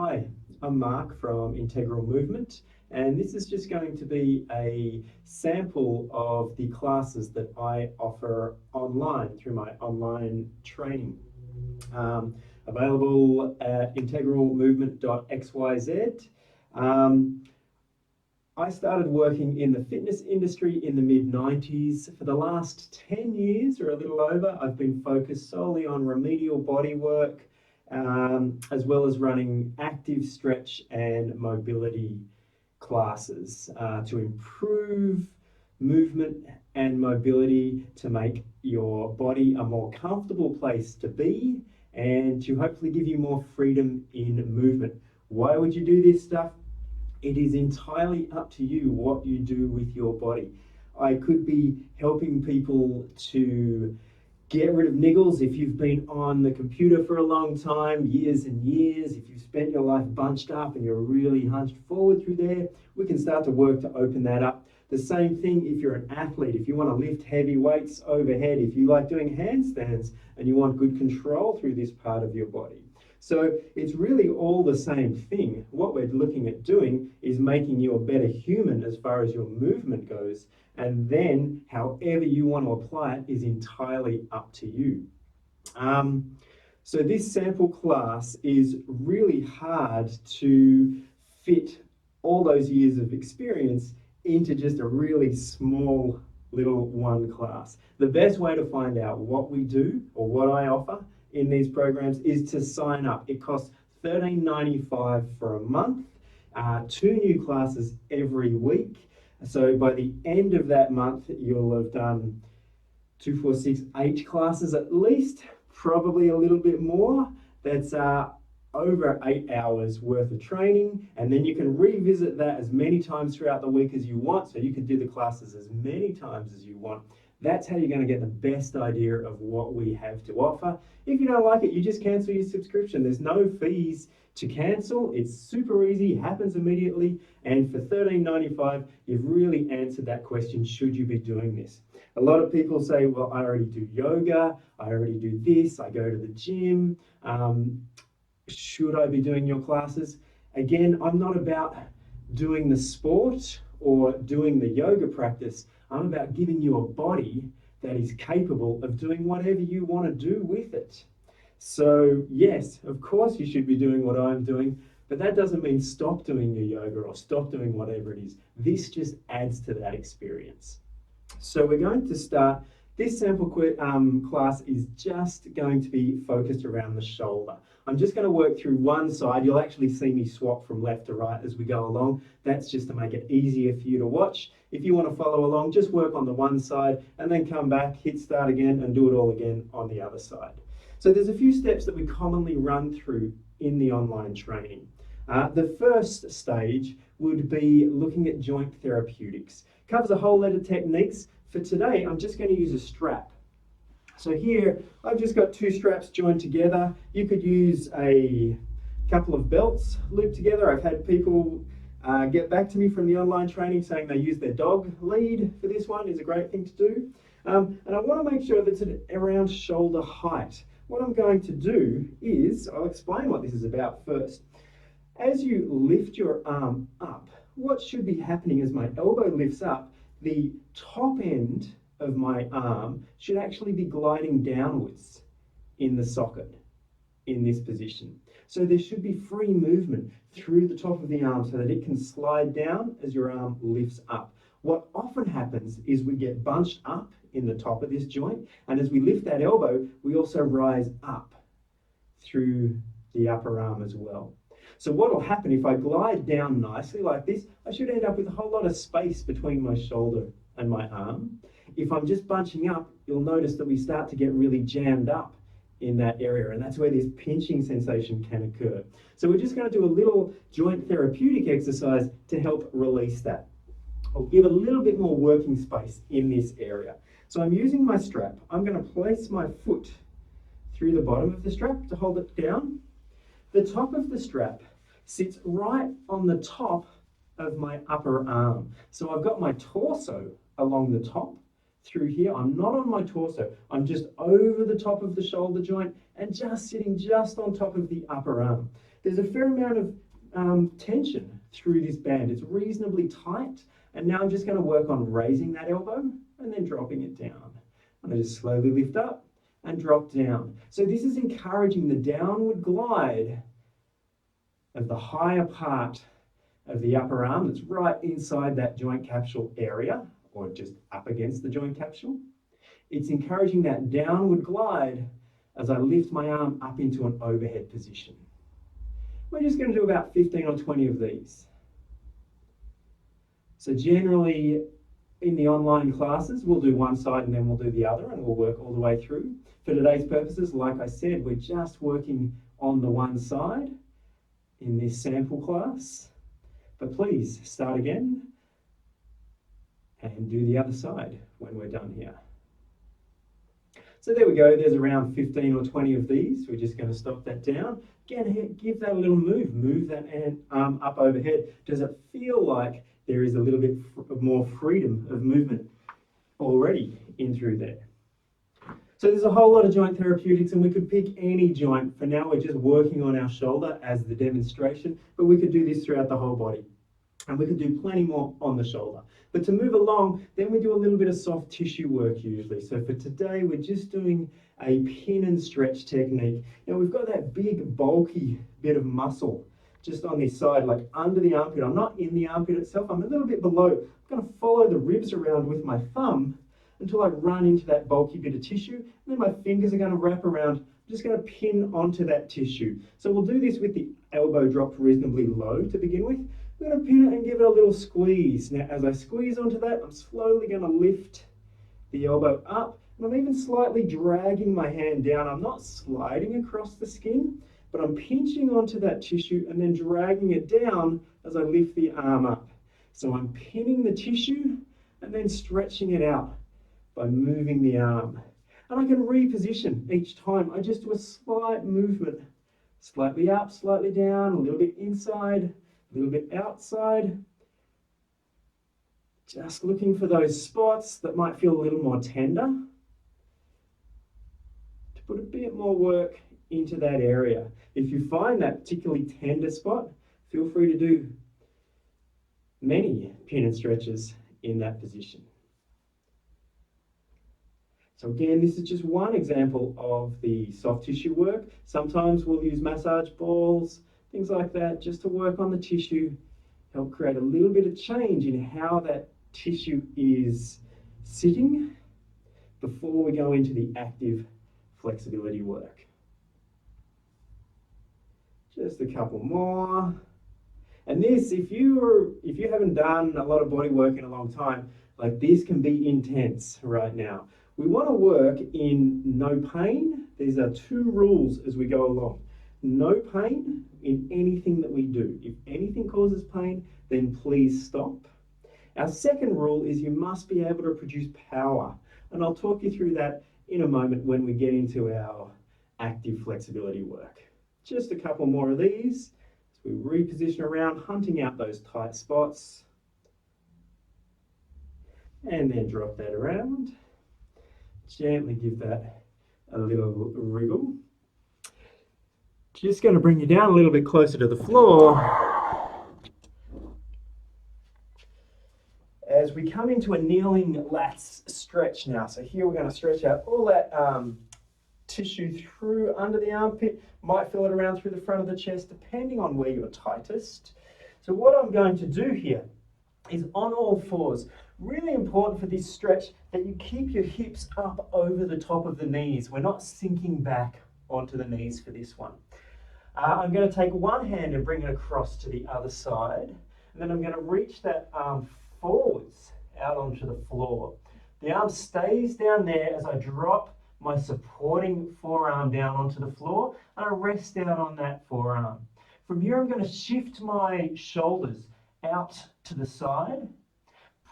Hi, I'm Mark from Integral Movement, and this is just going to be a sample of the classes that I offer online through my online training. Available at integralmovement.xyz. I started working in the fitness industry in the mid-90s. For the last 10 years or a little over, I've been focused solely on remedial body work, as well as running active stretch and mobility classes to improve movement and mobility, to make your body a more comfortable place to be, and to hopefully give you more freedom in movement. Why would you do this stuff? It is entirely up to you what you do with your body. I could be helping people to get rid of niggles if you've been on the computer for a long time, years and years. If you've spent your life bunched up and you're really hunched forward through there, we can start to work to open that up. The same thing if you're an athlete, if you want to lift heavy weights overhead, if you like doing handstands and you want good control through this part of your body. So it's really all the same thing. What we're looking at doing is making you a better human as far as your movement goes, and then however you want to apply it is entirely up to you. So this sample class is really hard to fit all those years of experience into just a really small little one class. The best way to find out what we do or what I offer in these programs is to sign up. It costs $13.95 for a month, 2 new classes every week. So by the end of that month, you'll have done 2, 4, 6, 8 classes at least, probably a little bit more. That's over 8 hours worth of training, and then you can revisit that as many times throughout the week as you want, so you can do the classes as many times as you want. That's how you're going to get the best idea of what we have to offer. If you don't like it, you just cancel your subscription. There's no fees to cancel. It's super easy, happens immediately, and for $13.95, you've really answered that question, should you be doing this? A lot of people say, well, I already do yoga, I already do this, I go to the gym. Should I be doing your classes? Again, I'm not about doing the sport or doing the yoga practice. I'm about giving you a body that is capable of doing whatever you want to do with it. So yes, of course you should be doing what I'm doing, but that doesn't mean stop doing your yoga or stop doing whatever it is. This just adds to that experience. So we're going to start. This sample class is just going to be focused around the shoulder. I'm just going to work through one side. You'll actually see me swap from left to right as we go along. That's just to make it easier for you to watch. If you want to follow along, just work on the one side and then come back, hit start again, and do it all again on the other side. So there's a few steps that we commonly run through in the online training. The first stage would be looking at joint therapeutics. Covers a whole lot of techniques. For today, I'm just going to use a strap. So here, I've just got 2 straps joined together. You could use a couple of belts looped together. I've had people get back to me from the online training saying they use their dog lead for this one. It's a great thing to do. And I want to make sure that it's at around shoulder height. What I'm going to do is, I'll explain what this is about first. As you lift your arm up, what should be happening as my elbow lifts up, the top end of my arm should actually be gliding downwards in the socket in this position. So there should be free movement through the top of the arm so that it can slide down as your arm lifts up. What often happens is we get bunched up in the top of this joint, and as we lift that elbow, we also rise up through the upper arm as well. So what will happen if I glide down nicely like this, I should end up with a whole lot of space between my shoulder and my arm. If I'm just bunching up, you'll notice that we start to get really jammed up in that area, and that's where this pinching sensation can occur. So we're just going to do a little joint therapeutic exercise to help release that. I'll give a little bit more working space in this area. So I'm using my strap. I'm going to place my foot through the bottom of the strap to hold it down. The top of the strap sits right on the top of my upper arm. So I've got my torso along the top through here. I'm not on my torso. I'm just over the top of the shoulder joint and just sitting just on top of the upper arm. There's a fair amount of tension through this band. It's reasonably tight, and now I'm just going to work on raising that elbow and then dropping it down. I'm going to just slowly lift up and drop down. So this is encouraging the downward glide of the higher part of the upper arm that's right inside that joint capsule area, or just up against the joint capsule. It's encouraging that downward glide as I lift my arm up into an overhead position. We're just going to do about 15 or 20 of these. So generally in the online classes, we'll do one side and then we'll do the other, and we'll work all the way through. For today's purposes, like I said, we're just working on the one side in this sample class. But please start again and do the other side when we're done here. So there we go, there's around 15 or 20 of these. We're just going to stop that down. Again, give that a little move. Move that arm up overhead. Does it feel like there is a little bit more freedom of movement already in through there? So there's a whole lot of joint therapeutics, and we could pick any joint. For now, we're just working on our shoulder as the demonstration, but we could do this throughout the whole body. And we could do plenty more on the shoulder. But to move along, then we do a little bit of soft tissue work usually. So for today, we're just doing a pin and stretch technique. Now we've got that big bulky bit of muscle just on this side, like under the armpit. I'm not in the armpit itself, I'm a little bit below. I'm going to follow the ribs around with my thumb until I run into that bulky bit of tissue. And then my fingers are going to wrap around. I'm just going to pin onto that tissue. So we'll do this with the elbow dropped reasonably low to begin with. I'm going to pin it and give it a little squeeze. Now, as I squeeze onto that, I'm slowly going to lift the elbow up, and I'm even slightly dragging my hand down. I'm not sliding across the skin, but I'm pinching onto that tissue and then dragging it down as I lift the arm up. So I'm pinning the tissue and then stretching it out by moving the arm. And I can reposition each time. I just do a slight movement, slightly up, slightly down, a little bit inside, a little bit outside. Just looking for those spots that might feel a little more tender. To put a bit more work into that area. If you find that particularly tender spot, feel free to do many pin and stretches in that position. So again, this is just one example of the soft tissue work. Sometimes we'll use massage balls, things like that, just to work on the tissue, help create a little bit of change in how that tissue is sitting before we go into the active flexibility work. Just a couple more. And this, if you haven't done a lot of body work in a long time, like this can be intense right now. We want to work in no pain. These are 2 rules as we go along. No pain in anything that we do. If anything causes pain, then please stop. Our second rule is you must be able to produce power. And I'll talk you through that in a moment when we get into our active flexibility work. Just a couple more of these as we reposition around, hunting out those tight spots. And then drop that around. Gently give that a little wriggle. Just going to bring you down a little bit closer to the floor. As we come into a kneeling lats stretch now. So here we're going to stretch out all that tissue through under the armpit. Might feel it around through the front of the chest, depending on where you're tightest. So what I'm going to do here is on all fours. Really important for this stretch that you keep your hips up over the top of the knees. We're not sinking back onto the knees for this one. I'm going to take one hand and bring it across to the other side, and then I'm going to reach that arm forwards out onto the floor. The arm stays down there as I drop my supporting forearm down onto the floor, and I rest down on that forearm. From here I'm going to shift my shoulders out to the side,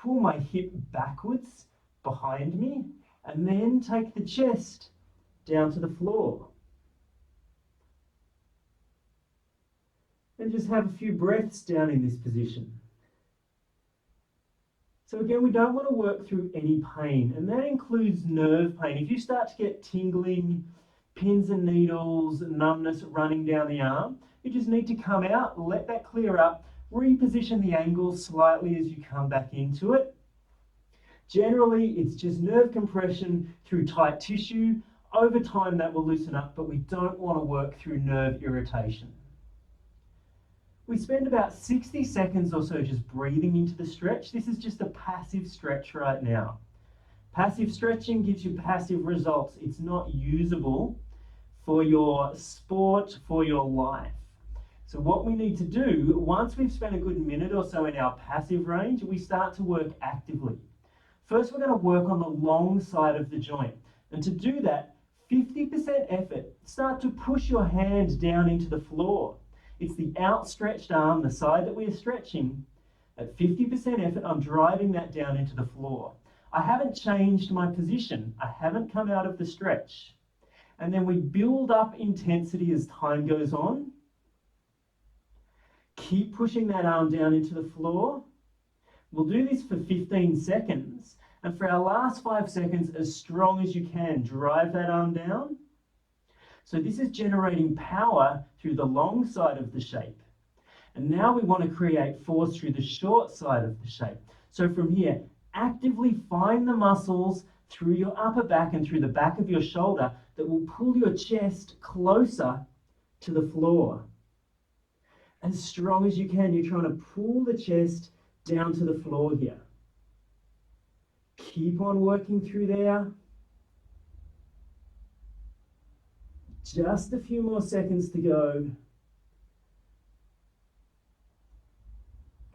pull my hip backwards behind me, and then take the chest down to the floor. And just have a few breaths down in this position. So again, we don't want to work through any pain, and that includes nerve pain. If you start to get tingling, pins and needles, numbness running down the arm, You just need to come out, let that clear up, reposition the angle slightly as you come back into it. Generally, it's just nerve compression through tight tissue. Over time, that will loosen up, but we don't want to work through nerve irritation. We spend about 60 seconds or so just breathing into the stretch. This is just a passive stretch right now. Passive stretching gives you passive results. It's not usable for your sport, for your life. So what we need to do, once we've spent a good minute or so in our passive range, we start to work actively. First, we're going to work on the long side of the joint. And to do that, 50% effort. Start to push your hand down into the floor. It's the outstretched arm, the side that we're stretching. At 50% effort, I'm driving that down into the floor. I haven't changed my position. I haven't come out of the stretch. And then we build up intensity as time goes on. Keep pushing that arm down into the floor. We'll do this for 15 seconds. And for our last 5 seconds, as strong as you can, drive that arm down. So this is generating power through the long side of the shape. And now we want to create force through the short side of the shape. So from here, actively find the muscles through your upper back and through the back of your shoulder that will pull your chest closer to the floor. As strong as you can, you're trying to pull the chest down to the floor here. Keep on working through there. Just a few more seconds to go.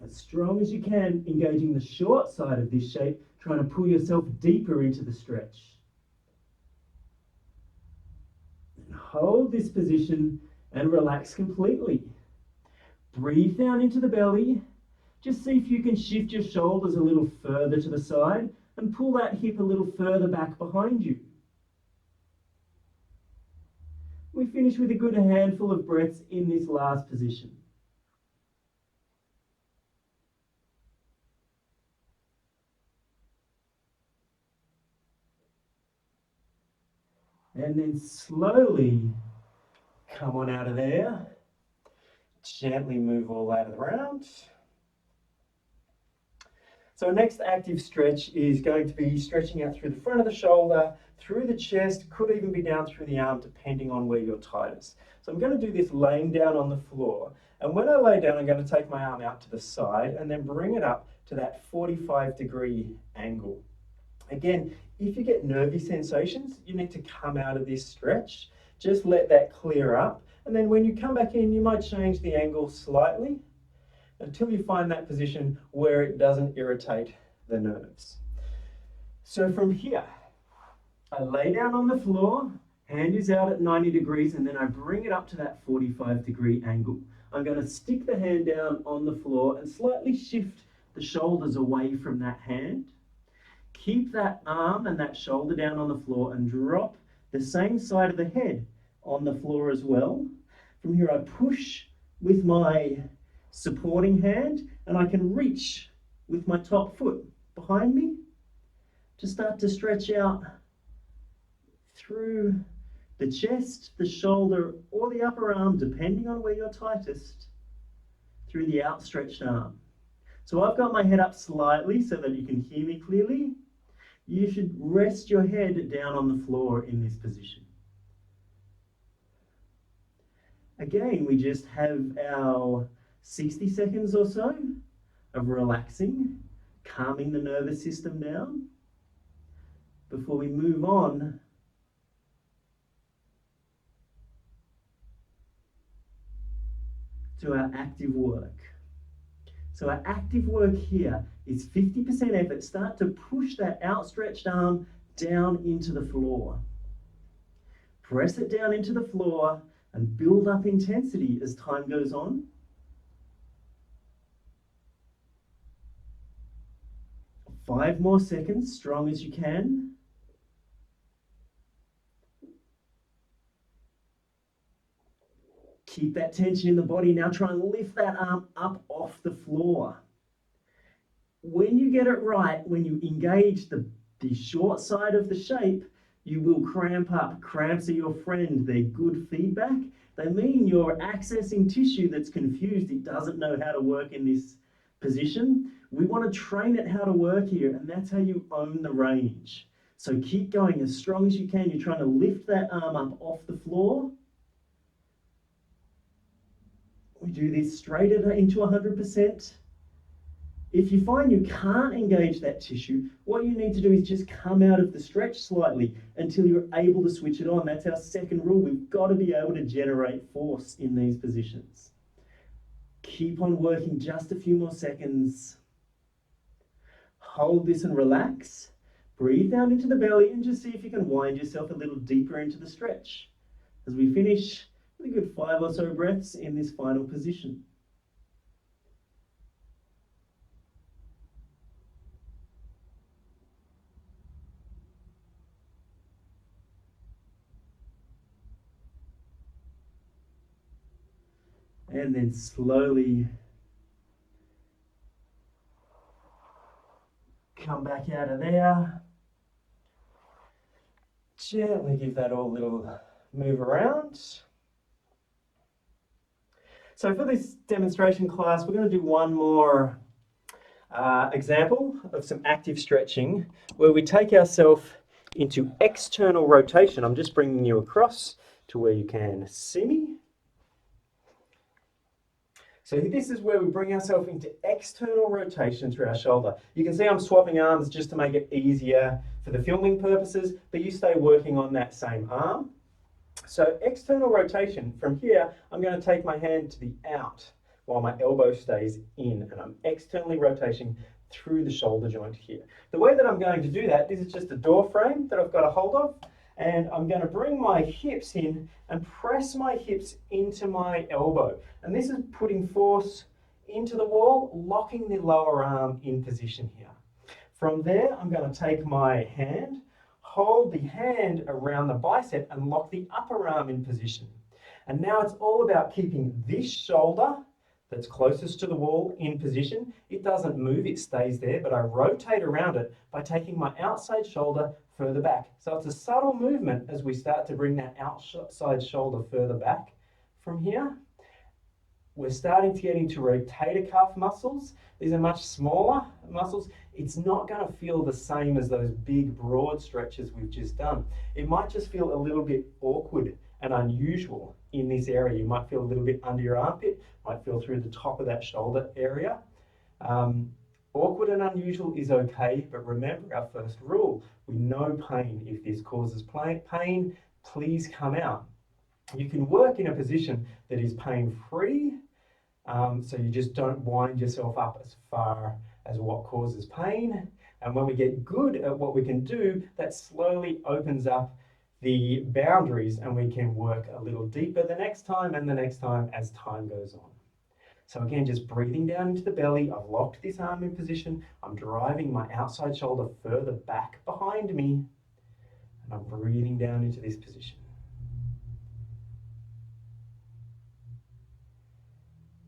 As strong as you can, engaging the short side of this shape, trying to pull yourself deeper into the stretch. And hold this position and relax completely. Breathe down into the belly. Just see if you can shift your shoulders a little further to the side and pull that hip a little further back behind you. We finish with a good handful of breaths in this last position. And then slowly come on out of there. Gently move all that around. So our next active stretch is going to be stretching out through the front of the shoulder, through the chest, could even be down through the arm depending on where you're tightest. So I'm going to do this laying down on the floor. And when I lay down, I'm going to take my arm out to the side and then bring it up to that 45-degree angle. Again, if you get nervy sensations, you need to come out of this stretch. Just let that clear up. And then when you come back in, you might change the angle slightly until you find that position where it doesn't irritate the nerves. So from here, I lay down on the floor, hand is out at 90 degrees, and then I bring it up to that 45-degree angle. I'm going to stick the hand down on the floor and slightly shift the shoulders away from that hand. Keep that arm and that shoulder down on the floor and drop the same side of the head on the floor as well. From here, I push with my supporting hand and I can reach with my top foot behind me to start to stretch out through the chest, the shoulder, or the upper arm, depending on where you're tightest, through the outstretched arm. So I've got my head up slightly so that you can hear me clearly. You should rest your head down on the floor in this position. Again, we just have our 60 seconds or so of relaxing, calming the nervous system down before we move on to our active work. So our active work here is 50% effort. Start to push that outstretched arm down into the floor. Press it down into the floor and build up intensity as time goes on. Five more seconds, strong as you can. Keep that tension in the body. Now try and lift that arm up off the floor. When you get it right, when you engage the short side of the shape, you will cramp up. Cramps are your friend. They're good feedback. They mean you're accessing tissue that's confused. It doesn't know how to work in this position. We want to train it how to work here, and that's how you own the range. So keep going as strong as you can. You're trying to lift that arm up off the floor. We do this straight into 100%. If you find you can't engage that tissue, what you need to do is just come out of the stretch slightly until you're able to switch it on. That's our second rule. We've got to be able to generate force in these positions. Keep on working just a few more seconds. Hold this and relax. Breathe down into the belly and just see if you can wind yourself a little deeper into the stretch. As we finish with a good 5 or so breaths in this final position. And then slowly come back out of there. Gently give that all a little move around. So for this demonstration class, we're going to do one more example of some active stretching where we take ourselves into external rotation. I'm just bringing you across to where you can see me. So this is where we bring ourselves into external rotation through our shoulder. You can see I'm swapping arms just to make it easier for the filming purposes, but you stay working on that same arm. So external rotation, from here, I'm going to take my hand to the out while my elbow stays in, and I'm externally rotating through the shoulder joint here. The way that I'm going to do that, this is just a door frame that I've got a hold of, and I'm going to bring my hips in and press my hips into my elbow. And this is putting force into the wall, locking the lower arm in position here. From there, I'm going to take my hand, hold the hand around the bicep and lock the upper arm in position. And now it's all about keeping this shoulder that's closest to the wall in position. It doesn't move, it stays there, but I rotate around it by taking my outside shoulder further back. So it's a subtle movement as we start to bring that outside shoulder further back from here. We're starting to get into rotator cuff muscles. These are much smaller muscles. It's not going to feel the same as those big broad stretches we've just done. It might just feel a little bit awkward and unusual in this area. You might feel a little bit under your armpit, might feel through the top of that shoulder area. Awkward and unusual is okay, but remember our first rule, we know pain. If this causes pain, please come out. You can work in a position that is pain-free, so you just don't wind yourself up as far as what causes pain. And when we get good at what we can do, that slowly opens up the boundaries and we can work a little deeper the next time and the next time as time goes on. So again, just breathing down into the belly. I've locked this arm in position. I'm driving my outside shoulder further back behind me, and I'm breathing down into this position.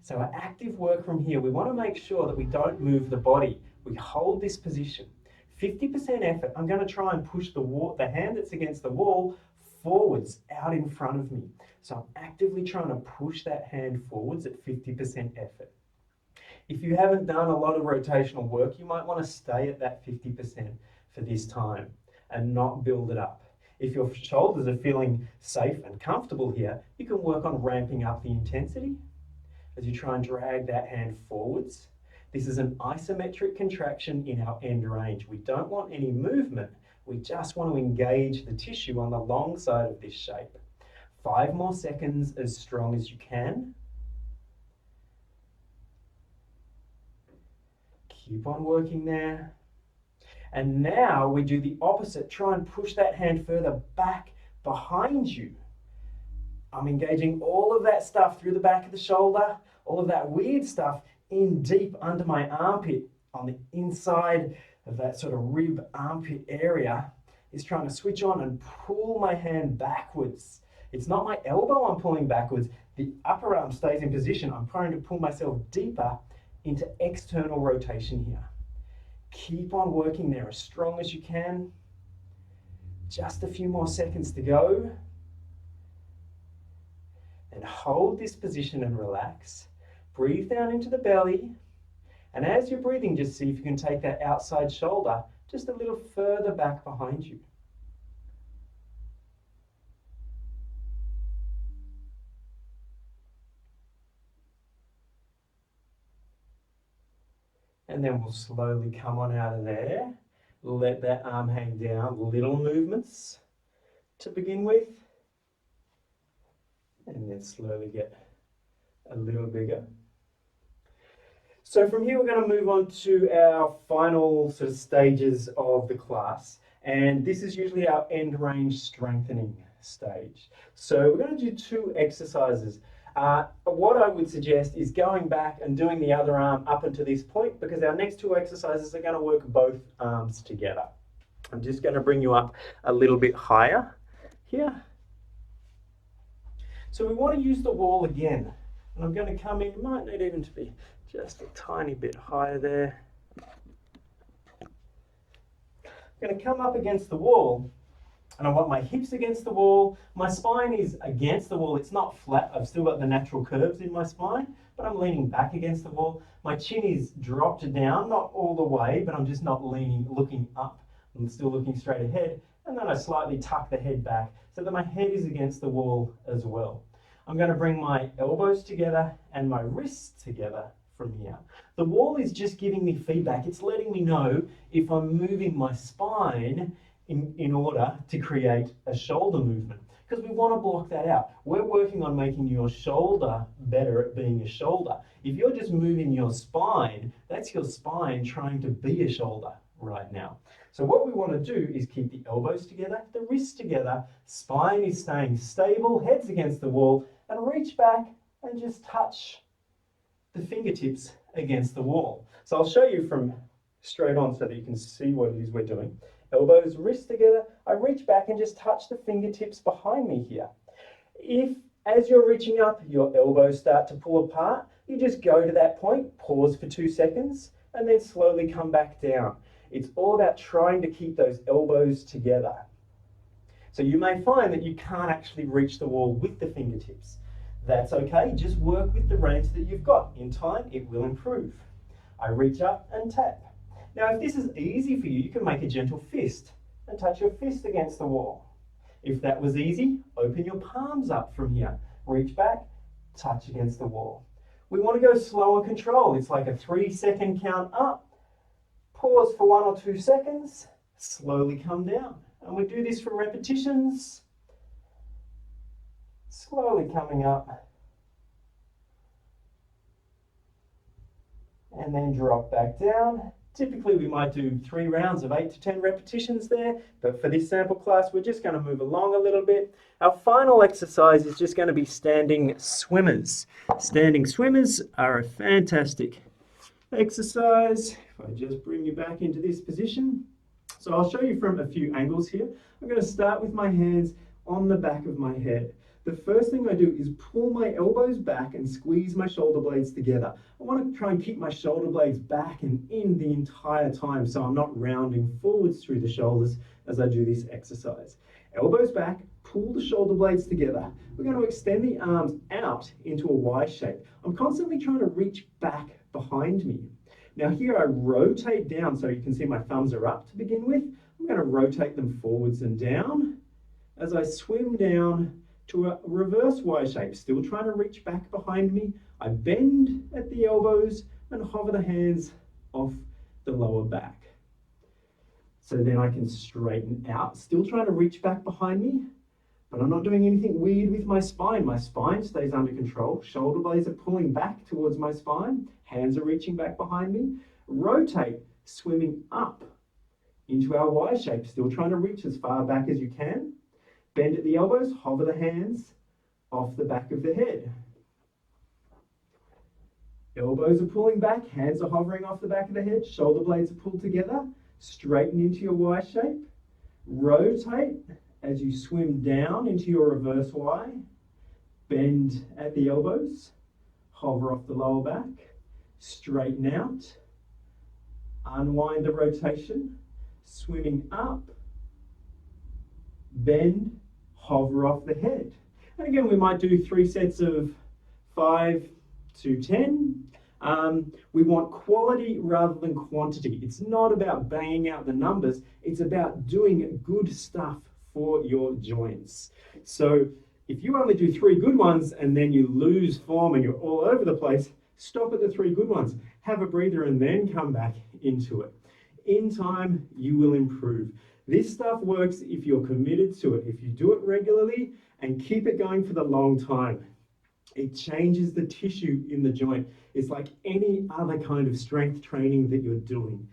So our active work from here, we want to make sure that we don't move the body. We hold this position. 50% effort, I'm going to try and push the hand that's against the wall forwards, out in front of me. So I'm actively trying to push that hand forwards at 50% effort. If you haven't done a lot of rotational work, you might want to stay at that 50% for this time and not build it up. If your shoulders are feeling safe and comfortable here, you can work on ramping up the intensity as you try and drag that hand forwards. This is an isometric contraction in our end range. We don't want any movement. We just want to engage the tissue on the long side of this shape. 5 more seconds, as strong as you can. Keep on working there. And now we do the opposite. Try and push that hand further back behind you. I'm engaging all of that stuff through the back of the shoulder, all of that weird stuff in deep under my armpit on the inside of that sort of rib armpit area is trying to switch on and pull my hand backwards. It's not my elbow I'm pulling backwards. The upper arm stays in position. I'm trying to pull myself deeper into external rotation here. Keep on working there as strong as you can. Just a few more seconds to go. And hold this position and relax. Breathe down into the belly. And as you're breathing, just see if you can take that outside shoulder just a little further back behind you. And then we'll slowly come on out of there. Let that arm hang down. Little movements to begin with. And then slowly get a little bigger. So from here, we're going to move on to our final sort of stages of the class. And this is usually our end range strengthening stage. So we're going to do 2 exercises. What I would suggest is going back and doing the other arm up until this point, because our next 2 exercises are going to work both arms together. I'm just going to bring you up a little bit higher here. So we want to use the wall again. And I'm going to come in, might need even to be just a tiny bit higher there. I'm going to come up against the wall, and I want my hips against the wall. My spine is against the wall. It's not flat. I've still got the natural curves in my spine, but I'm leaning back against the wall. My chin is dropped down, not all the way, but I'm just not leaning, looking up. I'm still looking straight ahead. And then I slightly tuck the head back so that my head is against the wall as well. I'm going to bring my elbows together and my wrists together from here. The wall is just giving me feedback. It's letting me know if I'm moving my spine in order to create a shoulder movement, because we want to block that out. We're working on making your shoulder better at being a shoulder. If you're just moving your spine, that's your spine trying to be a shoulder right now. So what we want to do is keep the elbows together, the wrists together, spine is staying stable, head's against the wall, and reach back and just touch the fingertips against the wall. So I'll show you from straight on so that you can see what it is we're doing. Elbows, wrists together, I reach back and just touch the fingertips behind me here. If, as you're reaching up, your elbows start to pull apart, you just go to that point, pause for 2 seconds, and then slowly come back down. It's all about trying to keep those elbows together. So you may find that you can't actually reach the wall with the fingertips. That's okay, just work with the range that you've got. In time, it will improve. I reach up and tap. Now, if this is easy for you, you can make a gentle fist and touch your fist against the wall. If that was easy, open your palms up from here. Reach back, touch against the wall. We want to go slow and control. It's like a 3-second count up. Pause for 1 or 2 seconds, slowly come down. And we do this for repetitions. Slowly coming up. And then drop back down. Typically we might do 3 rounds of 8 to 10 repetitions there, but for this sample class we're just going to move along a little bit. Our final exercise is just going to be standing swimmers. Standing swimmers are a fantastic exercise. If I just bring you back into this position. So I'll show you from a few angles here. I'm going to start with my hands on the back of my head. The first thing I do is pull my elbows back and squeeze my shoulder blades together. I want to try and keep my shoulder blades back and in the entire time so I'm not rounding forwards through the shoulders as I do this exercise. Elbows back, pull the shoulder blades together. We're going to extend the arms out into a Y shape. I'm constantly trying to reach back behind me. Now here I rotate down so you can see my thumbs are up to begin with. I'm going to rotate them forwards and down as I swim down to a reverse Y shape, still trying to reach back behind me. I bend at the elbows and hover the hands off the lower back. So then I can straighten out, still trying to reach back behind me, but I'm not doing anything weird with my spine. My spine stays under control. Shoulder blades are pulling back towards my spine. Hands are reaching back behind me. Rotate, swimming up into our Y shape, still trying to reach as far back as you can. Bend at the elbows, hover the hands off the back of the head. Elbows are pulling back, hands are hovering off the back of the head, shoulder blades are pulled together, straighten into your Y shape, rotate as you swim down into your reverse Y, bend at the elbows, hover off the lower back, straighten out, unwind the rotation, swimming up, bend, hover off the head. And again, we might do 3 sets of 5 to 10. We want quality rather than quantity. It's not about banging out the numbers, it's about doing good stuff for your joints. So if you only do 3 good ones and then you lose form and you're all over the place, stop at the 3 good ones, have a breather, and then come back into it. In time, you will improve. This stuff works if you're committed to it. If you do it regularly and keep it going for the long time, it changes the tissue in the joint. It's like any other kind of strength training that you're doing.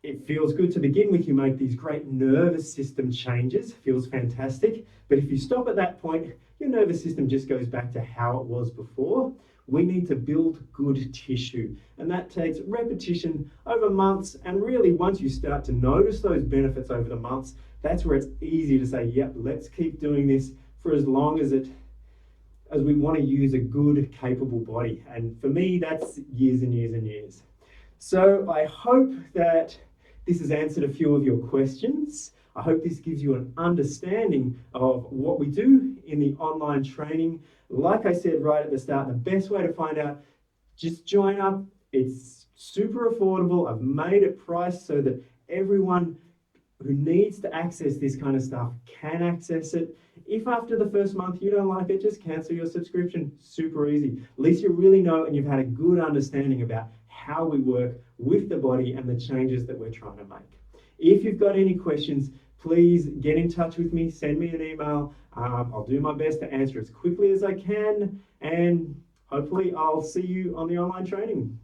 It feels good to begin with. You make these great nervous system changes, feels fantastic. But if you stop at that point, your nervous system just goes back to how it was before. We need to build good tissue, and that takes repetition over months. And really, once you start to notice those benefits over the months, that's where it's easy to say, yep, let's keep doing this for as long as we want to use a good, capable body. And for me, that's years and years and years. So I hope that this has answered a few of your questions. I hope this gives you an understanding of what we do in the online training. Like I said right at the start, the best way to find out, just join up. It's super affordable. I've made it priced so that everyone who needs to access this kind of stuff can access it. If after the first month you don't like it, just cancel your subscription. Super easy. At least you really know and you've had a good understanding about how we work with the body and the changes that we're trying to make. If you've got any questions, please get in touch with me, send me an email. I'll do my best to answer as quickly as I can, and hopefully I'll see you on the online training.